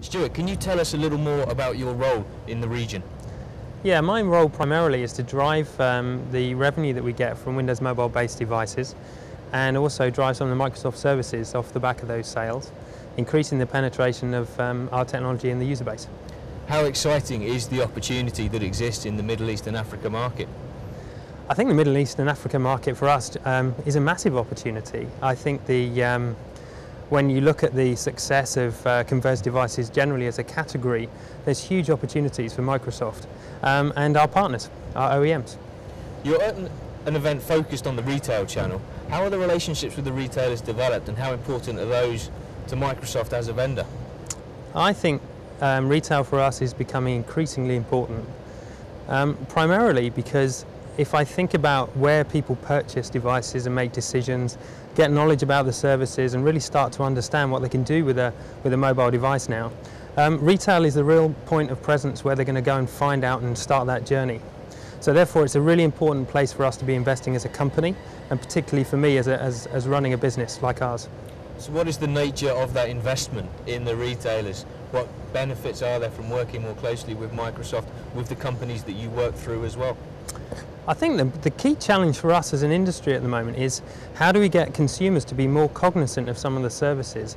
Stuart, can you tell us a little more about your role in the region? Yeah, my role primarily is to drive the revenue that we get from Windows Mobile based devices, and also drive some of the Microsoft services off the back of those sales, increasing the penetration of our technology in the user base. How exciting is the opportunity that exists in the Middle East and Africa market? I think the Middle East and Africa market for us is a massive opportunity. I think when you look at the success of converged devices generally as a category, there's huge opportunities for Microsoft and our partners, our OEMs. You're at an event focused on the retail channel. How are the relationships with the retailers developed, and how important are those to Microsoft as a vendor? I think retail for us is becoming increasingly important, primarily because if I think about where people purchase devices and make decisions, get knowledge about the services and really start to understand what they can do with a mobile device now, retail is the real point of presence where they're going to go and find out and start that journey. So therefore it's a really important place for us to be investing as a company, and particularly for me as running a business like ours. So what is the nature of that investment in the retailers? What benefits are there from working more closely with Microsoft, with the companies that you work through as well? I think the key challenge for us as an industry at the moment is how do we get consumers to be more cognizant of some of the services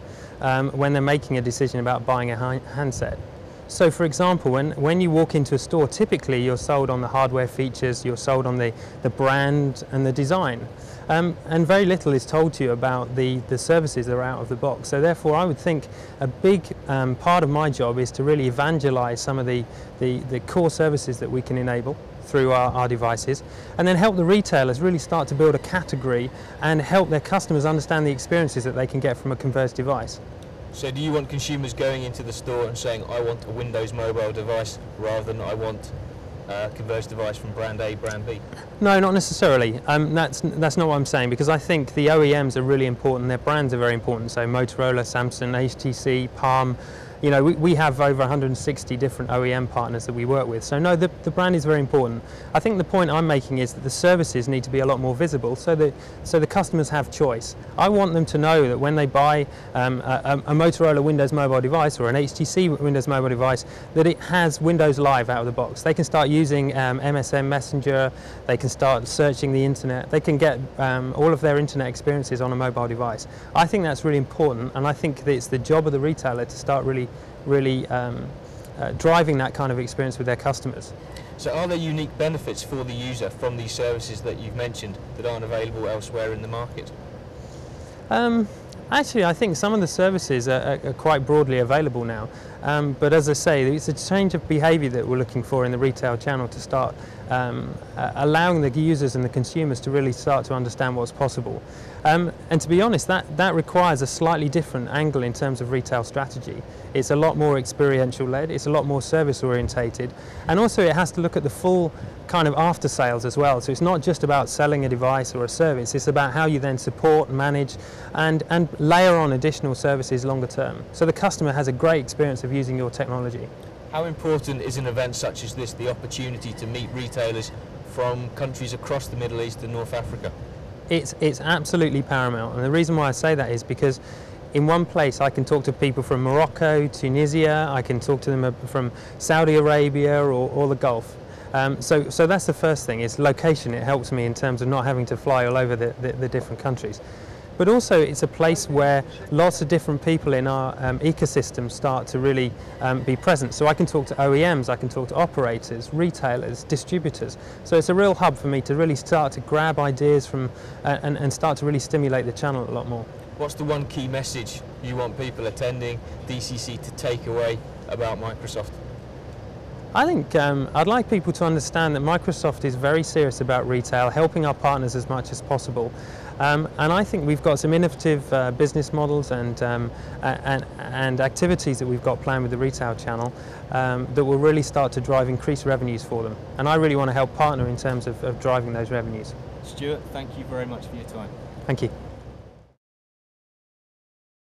when they're making a decision about buying a handset. So for example, when you walk into a store, typically you're sold on the hardware features, you're sold on the brand and the design. And very little is told to you about the services that are out of the box. So therefore I would think a big part of my job is to really evangelize some of the core services that we can enable through our devices, and then help the retailers really start to build a category and help their customers understand the experiences that they can get from a converged device. So do you want consumers going into the store and saying, I want a Windows mobile device, rather than I want a converged device from brand A, brand B? No, not necessarily. That's not what I'm saying, because I think the OEMs are really important, their brands are very important, so Motorola, Samsung, HTC, Palm. You know, we have over 160 different OEM partners that we work with. So no, the brand is very important. I think the point I'm making is that the services need to be a lot more visible so the customers have choice. I want them to know that when they buy a Motorola Windows mobile device or an HTC Windows mobile device, that it has Windows Live out of the box. They can start using MSN Messenger, they can start searching the internet, they can get all of their internet experiences on a mobile device. I think that's really important, and I think that it's the job of the retailer to start really driving that kind of experience with their customers. So are there unique benefits for the user from these services that you've mentioned that aren't available elsewhere in the market? Actually, I think some of the services are quite broadly available now, but as I say, it's a change of behaviour that we're looking for in the retail channel to start allowing the users and the consumers to really start to understand what's possible. And to be honest, that requires a slightly different angle in terms of retail strategy. It's a lot more experiential led, it's a lot more service orientated, and also it has to look at the full kind of after sales as well. So it's not just about selling a device or a service, it's about how you then support, manage and layer on additional services longer term. So the customer has a great experience of using your technology. How important is an event such as this, the opportunity to meet retailers from countries across the Middle East and North Africa? It's absolutely paramount, and the reason why I say that is because in one place I can talk to people from Morocco, Tunisia, I can talk to them from Saudi Arabia or the Gulf. So that's the first thing, is location. It helps me in terms of not having to fly all over the different countries. But also it's a place where lots of different people in our ecosystem start to really be present. So I can talk to OEMs, I can talk to operators, retailers, distributors. So it's a real hub for me to really start to grab ideas from and start to really stimulate the channel a lot more. What's the one key message you want people attending DCC to take away about Microsoft? I think I'd like people to understand that Microsoft is very serious about retail, helping our partners as much as possible. And I think we've got some innovative business models and activities that we've got planned with the retail channel that will really start to drive increased revenues for them. And I really want to help partner in terms of driving those revenues. Stuart, thank you very much for your time. Thank you.